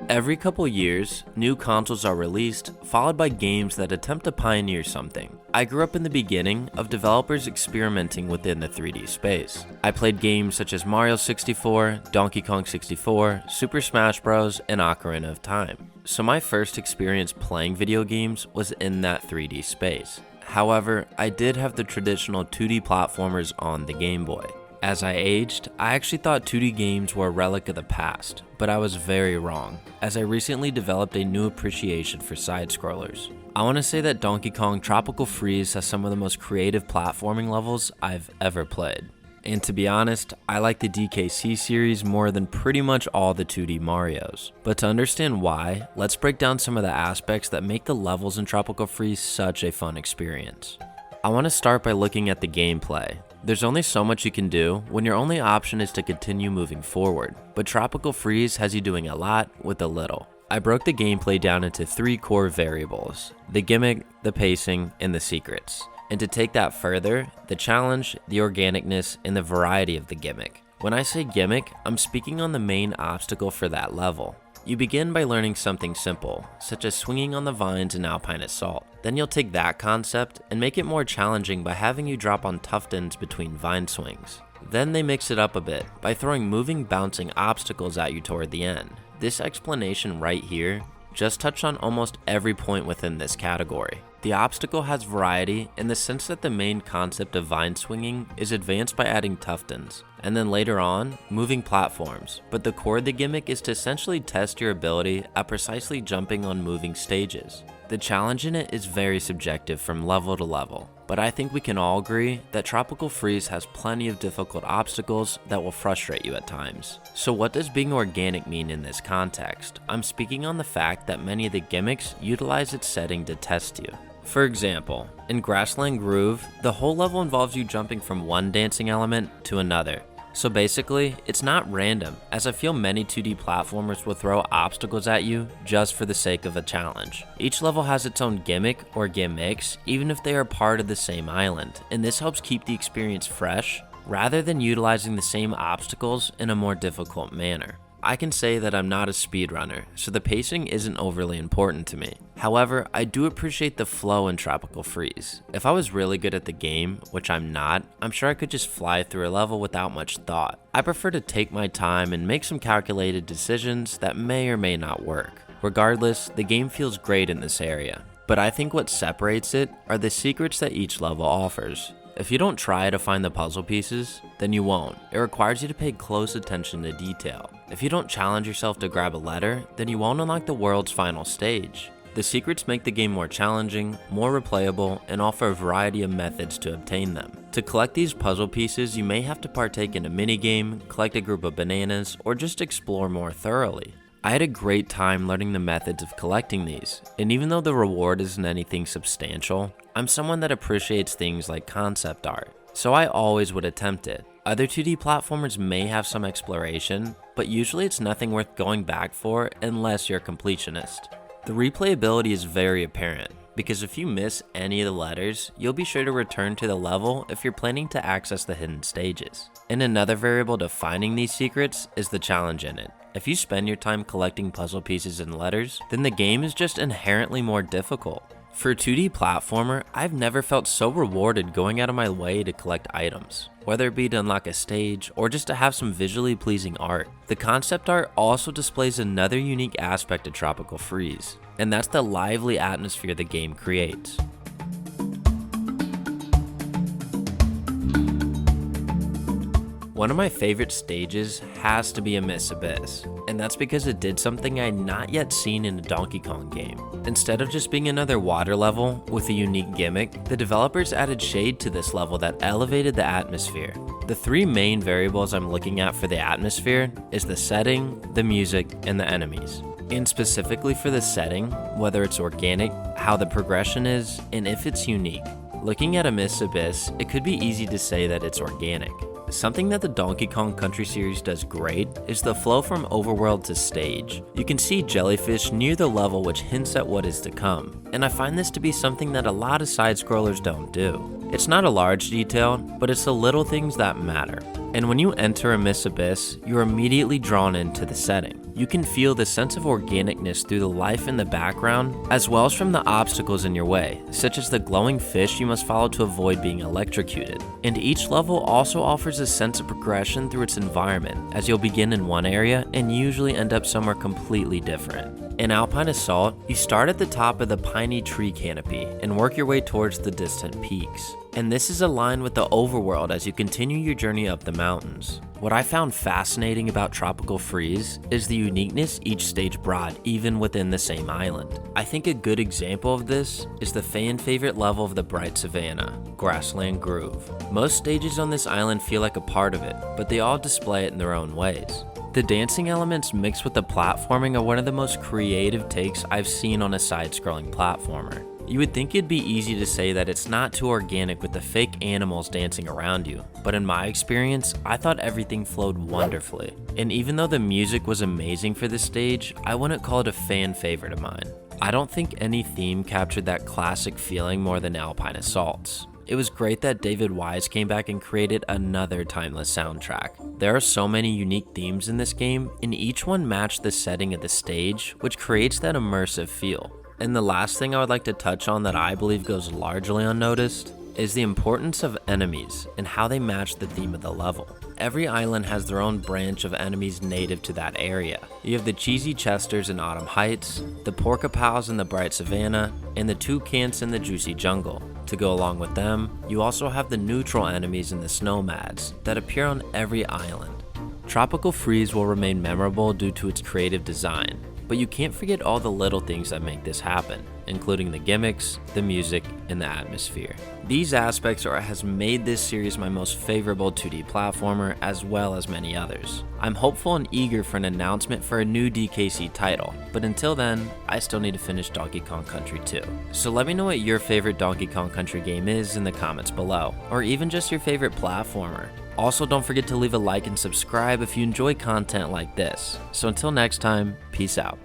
Every couple years, new consoles are released, followed by games that attempt to pioneer something. I grew up in the beginning of developers experimenting within the 3D space. I played games such as Mario 64, Donkey Kong 64, Super Smash Bros, and Ocarina of Time. So my first experience playing video games was in that 3D space. However, I did have the traditional 2D platformers on the Game Boy. As I aged, I actually thought 2D games were a relic of the past, but I was very wrong, as I recently developed a new appreciation for side-scrollers. I want to say that Donkey Kong Tropical Freeze has some of the most creative platforming levels I've ever played. And to be honest, I like the DKC series more than pretty much all the 2D Marios. But to understand why, let's break down some of the aspects that make the levels in Tropical Freeze such a fun experience. I want to start by looking at the gameplay. There's only so much you can do when your only option is to continue moving forward, but Tropical Freeze has you doing a lot with a little. I broke the gameplay down into 3 core variables: the gimmick, the pacing, and the secrets. And to take that further, the challenge, the organicness, and the variety of the gimmick. When I say gimmick, I'm speaking on the main obstacle for that level. You begin by learning something simple, such as swinging on the vines in Alpine Assault. Then you'll take that concept and make it more challenging by having you drop on tuftons between vine swings. Then they mix it up a bit by throwing moving, bouncing obstacles at you toward the end. This explanation right here just touched on almost every point within this category. The obstacle has variety in the sense that the main concept of vine swinging is advanced by adding tuftons, and then later on, moving platforms, but the core of the gimmick is to essentially test your ability at precisely jumping on moving stages. The challenge in it is very subjective from level to level, but I think we can all agree that Tropical Freeze has plenty of difficult obstacles that will frustrate you at times. So what does being organic mean in this context? I'm speaking on the fact that many of the gimmicks utilize its setting to test you. For example, in Grassland Groove, the whole level involves you jumping from one dancing element to another. So basically, it's not random, as I feel many 2D platformers will throw obstacles at you just for the sake of a challenge. Each level has its own gimmick or gimmicks, even if they are part of the same island, and this helps keep the experience fresh, rather than utilizing the same obstacles in a more difficult manner. I can say that I'm not a speedrunner, so the pacing isn't overly important to me. However, I do appreciate the flow in Tropical Freeze. If I was really good at the game, which I'm not, I'm sure I could just fly through a level without much thought. I prefer to take my time and make some calculated decisions that may or may not work. Regardless, the game feels great in this area. But I think what separates it are the secrets that each level offers. If you don't try to find the puzzle pieces, then you won't. It requires you to pay close attention to detail. If you don't challenge yourself to grab a letter, then you won't unlock the world's final stage. The secrets make the game more challenging, more replayable, and offer a variety of methods to obtain them. To collect these puzzle pieces, you may have to partake in a minigame, collect a group of bananas, or just explore more thoroughly. I had a great time learning the methods of collecting these, and even though the reward isn't anything substantial, I'm someone that appreciates things like concept art, so I always would attempt it. Other 2D platformers may have some exploration, but usually it's nothing worth going back for unless you're a completionist. The replayability is very apparent, because if you miss any of the letters, you'll be sure to return to the level if you're planning to access the hidden stages. And another variable to finding these secrets is the challenge in it. If you spend your time collecting puzzle pieces and letters, then the game is just inherently more difficult. For a 2D platformer, I've never felt so rewarded going out of my way to collect items, whether it be to unlock a stage or just to have some visually pleasing art. The concept art also displays another unique aspect of Tropical Freeze, and that's the lively atmosphere the game creates. One of my favorite stages has to be Immersive Abyss, and that's because it did something I had not yet seen in a Donkey Kong game. Instead of just being another water level with a unique gimmick, the developers added shade to this level that elevated the atmosphere. The 3 main variables I'm looking at for the atmosphere is the setting, the music, and the enemies. And specifically for the setting, whether it's organic, how the progression is, and if it's unique. Looking at Immersive Abyss, it could be easy to say that it's organic. Something that the Donkey Kong Country series does great is the flow from overworld to stage. You can see jellyfish near the level, which hints at what is to come, and I find this to be something that a lot of side-scrollers don't do. It's not a large detail, but it's the little things that matter. And when you enter Immersive Abyss, you're immediately drawn into the setting. you can feel the sense of organicness through the life in the background, as well as from the obstacles in your way, such as the glowing fish you must follow to avoid being electrocuted. And each level also offers a sense of progression through its environment, as you'll begin in one area and usually end up somewhere completely different. In Alpine Assault, you start at the top of the piney tree canopy and work your way towards the distant peaks. And this is aligned with the overworld as you continue your journey up the mountains. What I found fascinating about Tropical Freeze is the uniqueness each stage brought even within the same island. I think a good example of this is the fan favorite level of the Bright Savannah, Grassland Groove. Most stages on this island feel like a part of it, but they all display it in their own ways. The dancing elements mixed with the platforming are one of the most creative takes I've seen on a side-scrolling platformer. You would think it'd be easy to say that it's not too organic with the fake animals dancing around you, but in my experience, I thought everything flowed wonderfully. And even though the music was amazing for this stage, I wouldn't call it a fan favorite of mine. I don't think any theme captured that classic feeling more than Alpine Assault's. It was great that David Wise came back and created another timeless soundtrack. There are so many unique themes in this game, and each one matched the setting of the stage, which creates that immersive feel. And the last thing I would like to touch on that I believe goes largely unnoticed is the importance of enemies and how they match the theme of the level. Every island has their own branch of enemies native to that area. You have the cheesy chesters in Autumn Heights, the porcupines in the Bright Savannah, and the toucans in the Juicy Jungle. To go along with them, you also have the neutral enemies in the Snowmads that appear on every island. Tropical Freeze will remain memorable due to its creative design, but you can't forget all the little things that make this happen, including the gimmicks, the music, and the atmosphere. These aspects are what has made this series my most favorable 2D platformer, as well as many others. I'm hopeful and eager for an announcement for a new DKC title, but until then, I still need to finish Donkey Kong Country 2. So let me know what your favorite Donkey Kong Country game is in the comments below, or even just your favorite platformer. Also, don't forget to leave a like and subscribe if you enjoy content like this. So until next time, peace out.